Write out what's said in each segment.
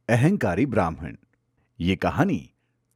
अहंकारी ब्राह्मण। ये कहानी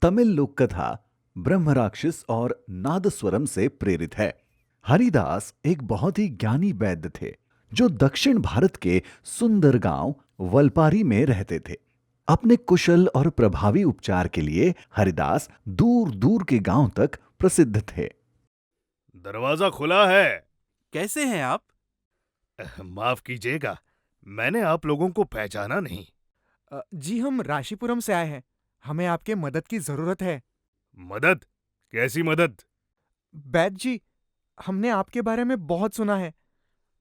तमिल लोक कथा ब्रह्मराक्षस और नादस्वरम से प्रेरित है। हरिदास एक बहुत ही ज्ञानी वैद्य थे जो दक्षिण भारत के सुंदर गांव वलपारी में रहते थे। अपने कुशल और प्रभावी उपचार के लिए हरिदास दूर दूर के गांव तक प्रसिद्ध थे। दरवाजा खुला है। कैसे हैं आप? माफ कीजिएगा, मैंने आप लोगों को पहचाना नहीं। जी हम राशिपुरम से आए हैं। हमें आपके मदद की जरूरत है। मदद? कैसी मदद? वैद्य जी, हमने आपके बारे में बहुत सुना है।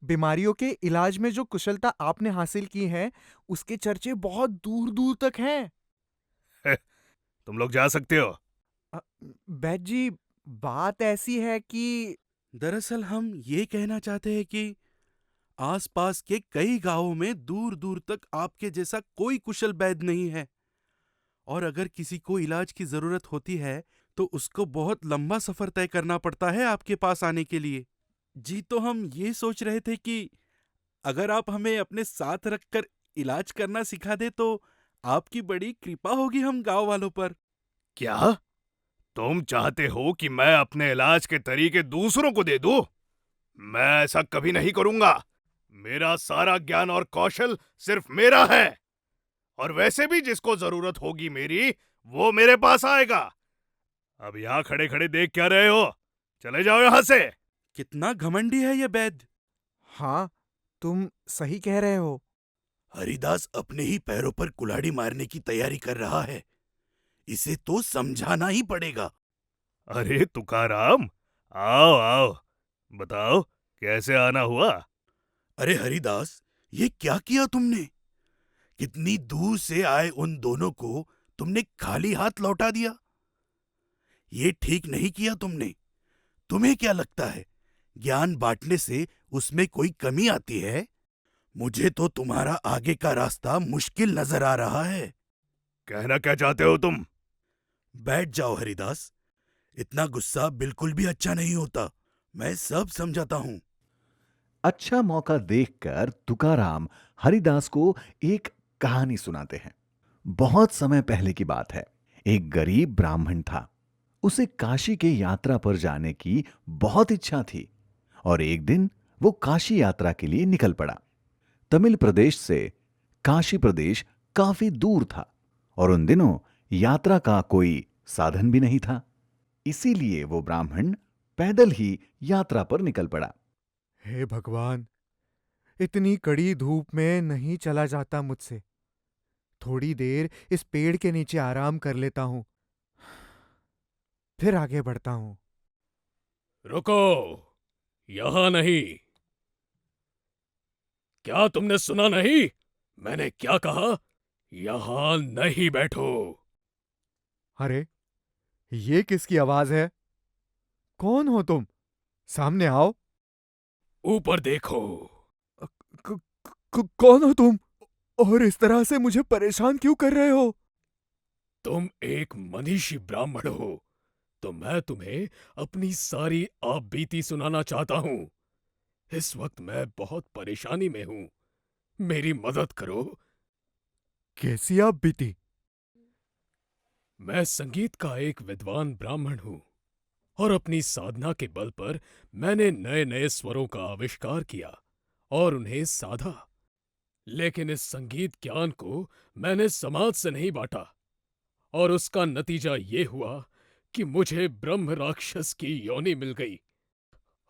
बीमारियों के इलाज में जो कुशलता आपने हासिल की है, उसके चर्चे बहुत दूर दूर तक हैं। तुम लोग जा सकते हो। अ, वैद्य जी, बात ऐसी है कि दरअसल हम ये कहना चाहते हैं कि आसपास के कई गांवों में दूर दूर तक आपके जैसा कोई कुशल वैद्य नहीं है, और अगर किसी को इलाज की जरूरत होती है तो उसको बहुत लंबा सफर तय करना पड़ता है आपके पास आने के लिए। जी, तो हम ये सोच रहे थे कि अगर आप हमें अपने साथ रखकर इलाज करना सिखा दे तो आपकी बड़ी कृपा होगी हम गांव वालों पर। क्या तुम चाहते हो कि मैं अपने इलाज के तरीके दूसरों को दे दूं? मैं ऐसा कभी नहीं करूंगा। मेरा सारा ज्ञान और कौशल सिर्फ मेरा है, और वैसे भी जिसको जरूरत होगी मेरी, वो मेरे पास आएगा। अब यहां खड़े खड़े देख क्या रहे हो? चले जाओ यहां से। कितना घमंडी है ये वैद्य! हाँ, तुम सही कह रहे हो। हरिदास अपने ही पैरों पर कुल्हाड़ी मारने की तैयारी कर रहा है। इसे तो समझाना ही पड़ेगा। अरे तुकाराम, आओ आओ, बताओ कैसे आना हुआ? अरे हरिदास, ये क्या किया तुमने? कितनी दूर से आए उन दोनों को तुमने खाली हाथ लौटा दिया। ये ठीक नहीं किया तुमने। तुम्हें क्या लगता है, ज्ञान बांटने से उसमें कोई कमी आती है? मुझे तो तुम्हारा आगे का रास्ता मुश्किल नजर आ रहा है। कहना क्या चाहते हो तुम? बैठ जाओ हरिदास, इतना गुस्सा बिल्कुल भी अच्छा नहीं होता। मैं सब समझाता हूं। अच्छा मौका देखकर तुकाराम हरिदास को एक कहानी सुनाते हैं। बहुत समय पहले की बात है। एक गरीब ब्राह्मण था। उसे काशी के यात्रा पर जाने की बहुत इच्छा थी और एक दिन वो काशी यात्रा के लिए निकल पड़ा। तमिल प्रदेश से काशी प्रदेश काफी दूर था और उन दिनों यात्रा का कोई साधन भी नहीं था। इसीलिए वो ब्राह्मण पैदल ही यात्रा पर निकल पड़ा। हे भगवान, इतनी कड़ी धूप में नहीं चला जाता मुझसे। थोड़ी देर इस पेड़ के नीचे आराम कर लेता हूं, फिर आगे बढ़ता हूं। रुको, यहां नहीं। क्या तुमने सुना नहीं? मैंने क्या कहा? यहां नहीं बैठो। अरे, ये किसकी आवाज है? कौन हो तुम? सामने आओ। ऊपर देखो। कौन हो तुम? और इस तरह से मुझे परेशान क्यों कर रहे हो? तुम एक मनीषी ब्राह्मण हो, तो मैं तुम्हें अपनी सारी आप बीती सुनाना चाहता हूं। इस वक्त मैं बहुत परेशानी में हूं, मेरी मदद करो। कैसी आप बीती? मैं संगीत का एक विद्वान ब्राह्मण हूं और अपनी साधना के बल पर मैंने नए नए स्वरों का आविष्कार किया और उन्हें साधा। लेकिन इस संगीत ज्ञान को मैंने समाज से नहीं बांटा और उसका नतीजा ये हुआ कि मुझे ब्रह्म राक्षस की योनि मिल गई,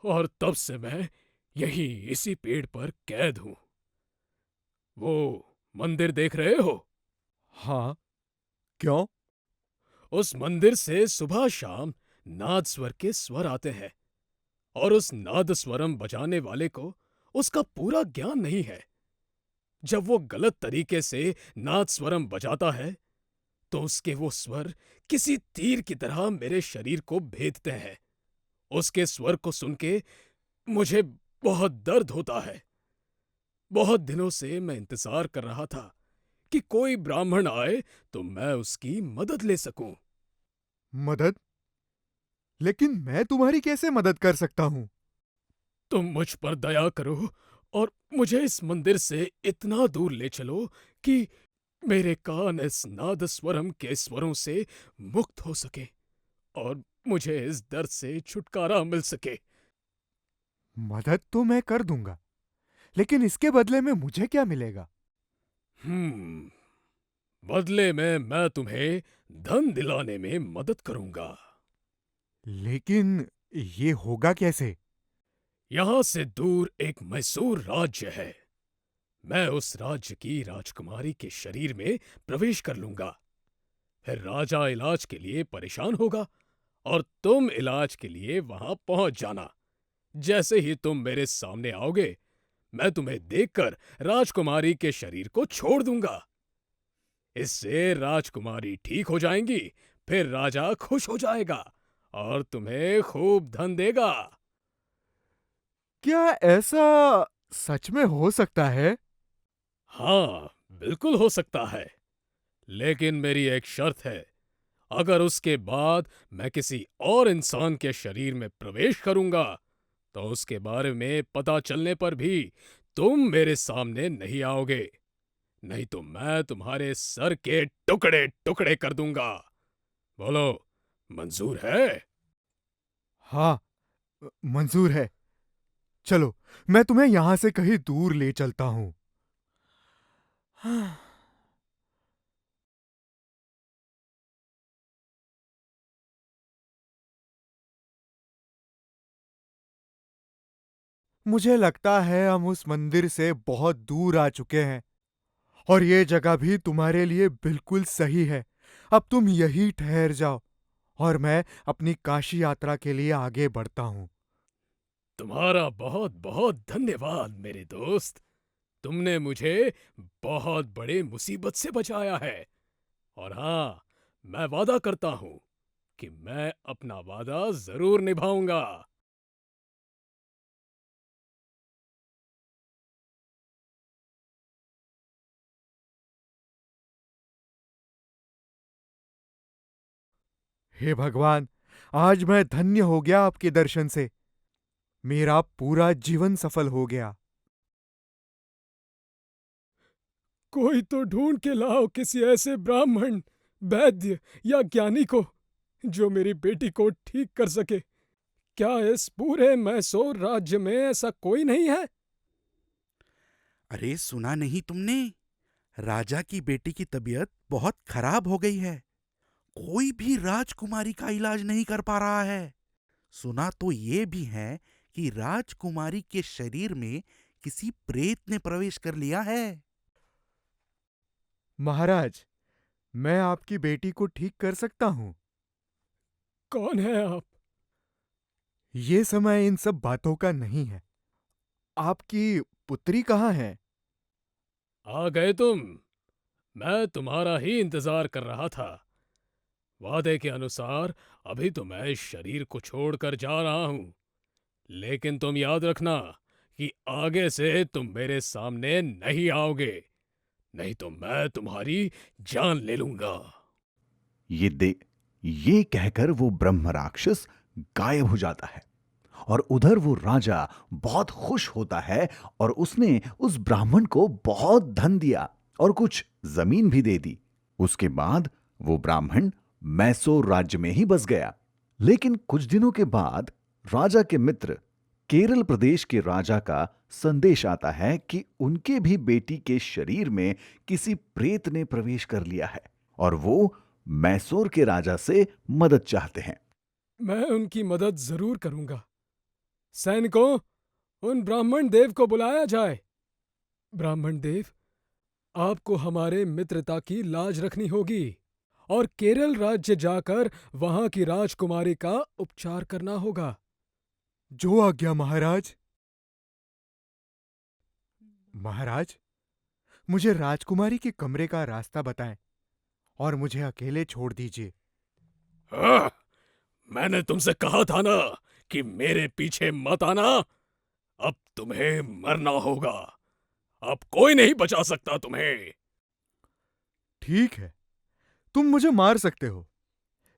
और तब से मैं यहीं इसी पेड़ पर कैद हूं। वो मंदिर देख रहे हो? हाँ, क्यों? उस मंदिर से सुबह शाम नाद स्वर के स्वर आते हैं, और उस नाद स्वरम बजाने वाले को उसका पूरा ज्ञान नहीं है। जब वो गलत तरीके से नाद स्वरम बजाता है तो उसके वो स्वर किसी तीर की तरह मेरे शरीर को भेदते हैं। उसके स्वर को सुन के मुझे बहुत दर्द होता है। बहुत दिनों से मैं इंतजार कर रहा था कि कोई ब्राह्मण आए तो मैं उसकी मदद ले सकूं। मदद? लेकिन मैं तुम्हारी कैसे मदद कर सकता हूं? तुम मुझ पर दया करो और मुझे इस मंदिर से इतना दूर ले चलो कि मेरे कान इस नादस्वरम के स्वरों से मुक्त हो सके और मुझे इस दर्द से छुटकारा मिल सके। मदद तो मैं कर दूंगा, लेकिन इसके बदले में मुझे क्या मिलेगा? हम्म, बदले में मैं तुम्हें धन दिलाने में मदद करूंगा। लेकिन ये होगा कैसे? यहां से दूर एक मैसूर राज्य है। मैं उस राज्य की राजकुमारी के शरीर में प्रवेश कर लूंगा। फिर राजा इलाज के लिए परेशान होगा और तुम इलाज के लिए वहां पहुंच जाना। जैसे ही तुम मेरे सामने आओगे, मैं तुम्हें देखकर राजकुमारी के शरीर को छोड़ दूंगा। इससे राजकुमारी ठीक हो जाएंगी, फिर राजा खुश हो जाएगा और तुम्हें खूब धन देगा। क्या ऐसा सच में हो सकता है? हाँ, बिल्कुल हो सकता है, लेकिन मेरी एक शर्त है। अगर उसके बाद मैं किसी और इंसान के शरीर में प्रवेश करूंगा, तो उसके बारे में पता चलने पर भी तुम मेरे सामने नहीं आओगे। नहीं तो मैं तुम्हारे सर के टुकड़े टुकड़े कर दूंगा। बोलो, मंजूर है? हाँ, मंजूर है। चलो, मैं तुम्हें यहां से कहीं दूर ले चलता हूं। मुझे लगता है हम उस मंदिर से बहुत दूर आ चुके हैं और ये जगह भी तुम्हारे लिए बिल्कुल सही है। अब तुम यहीं ठहर जाओ और मैं अपनी काशी यात्रा के लिए आगे बढ़ता हूँ। तुम्हारा बहुत बहुत धन्यवाद मेरे दोस्त। तुमने मुझे बहुत बड़े मुसीबत से बचाया है। और हाँ, मैं वादा करता हूं कि मैं अपना वादा जरूर निभाऊंगा। हे भगवान, आज मैं धन्य हो गया आपके दर्शन से। मेरा पूरा जीवन सफल हो गया। कोई तो ढूंढ के लाओ किसी ऐसे ब्राह्मण, वैद्य या ज्ञानी को जो मेरी बेटी को ठीक कर सके। क्या इस पूरे मैसूर राज्य में ऐसा कोई नहीं है? अरे सुना नहीं तुमने? राजा की बेटी की तबीयत बहुत खराब हो गई है। कोई भी राजकुमारी का इलाज नहीं कर पा रहा है। सुना तो ये भी है कि राजकुमारी के शरीर में किसी प्रेत ने प्रवेश कर लिया है। महाराज, मैं आपकी बेटी को ठीक कर सकता हूँ। कौन है आप? ये समय इन सब बातों का नहीं है। आपकी पुत्री कहाँ है? आ गए तुम। मैं तुम्हारा ही इंतजार कर रहा था। वादे के अनुसार अभी तो मैं इस शरीर को छोड़कर जा रहा हूं, लेकिन तुम याद रखना कि आगे से तुम मेरे सामने नहीं आओगे, नहीं तो मैं तुम्हारी जान ले लूंगा। ये दे ये कहकर वो ब्रह्म राक्षस गायब हो जाता है और उधर वो राजा बहुत खुश होता है और उसने उस ब्राह्मण को बहुत धन दिया और कुछ जमीन भी दे दी। उसके बाद वो ब्राह्मण मैसूर राज्य में ही बस गया। लेकिन कुछ दिनों के बाद राजा के मित्र केरल प्रदेश के राजा का संदेश आता है कि उनके भी बेटी के शरीर में किसी प्रेत ने प्रवेश कर लिया है और वो मैसूर के राजा से मदद चाहते हैं। मैं उनकी मदद जरूर करूंगा। सैनिकों, उन ब्राह्मण देव को बुलाया जाए। ब्राह्मण देव, आपको हमारे मित्रता की लाज रखनी होगी और केरल राज्य जाकर वहां की राजकुमारी का उपचार करना होगा। जो आज्ञा महाराज। महाराज, मुझे राजकुमारी के कमरे का रास्ता बताएं और मुझे अकेले छोड़ दीजिए। हाँ, मैंने तुमसे कहा था ना कि मेरे पीछे मत आना। अब तुम्हें मरना होगा। अब कोई नहीं बचा सकता तुम्हें। ठीक है, तुम मुझे मार सकते हो,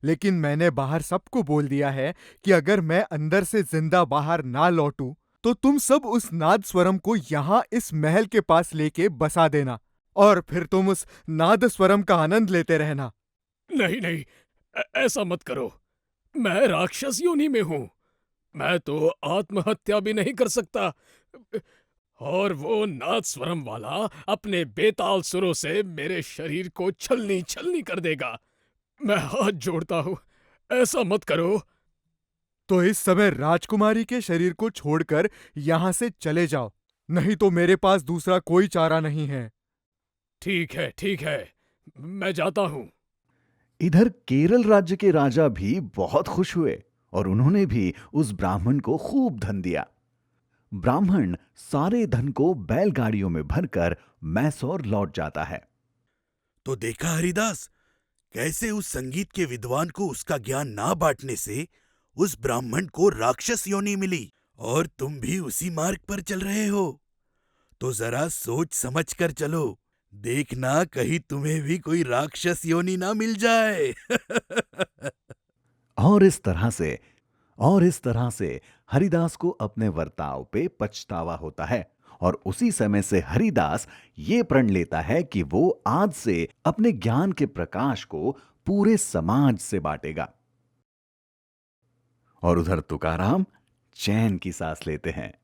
लेकिन मैंने बाहर सबको बोल दिया है कि अगर मैं अंदर से जिंदा बाहर ना लौटूं, तो तुम सब उस नाद स्वरम को यहां इस महल के पास लेके बसा देना। और फिर तुम उस नादस्वरम का आनंद लेते रहना। नहीं नहीं, ऐसा मत करो। मैं राक्षस योनि में हूं। मैं तो आत्महत्या भी नहीं कर सकता। और वो नाद स्वरम वाला अपने बेताल सुरों से मेरे शरीर को छलनी छलनी कर देगा। मैं हाथ जोड़ता हूं, ऐसा मत करो। तो इस समय राजकुमारी के शरीर को छोड़कर यहां से चले जाओ, नहीं तो मेरे पास दूसरा कोई चारा नहीं है। ठीक है, मैं जाता हूं। इधर केरल राज्य के राजा भी बहुत खुश हुए और उन्होंने भी उस ब्राह्मण को खूब धन दिया। ब्राह्मण सारे धन को बैलगाड़ियों में भरकर मैसूर लौट जाता है। तो देखा हरिदास, कैसे उस संगीत के विद्वान को उसका ज्ञान ना बांटने से उस ब्राह्मण को राक्षस योनि मिली, और तुम भी उसी मार्ग पर चल रहे हो। तो जरा सोच समझ कर चलो, देखना कहीं तुम्हें भी कोई राक्षस योनि ना मिल जाए। और इस तरह से हरिदास को अपने वर्ताव पे पछतावा होता है और उसी समय से हरिदास ये प्रण लेता है कि वो आज से अपने ज्ञान के प्रकाश को पूरे समाज से बांटेगा। और उधर तुकाराम चैन की सांस लेते हैं।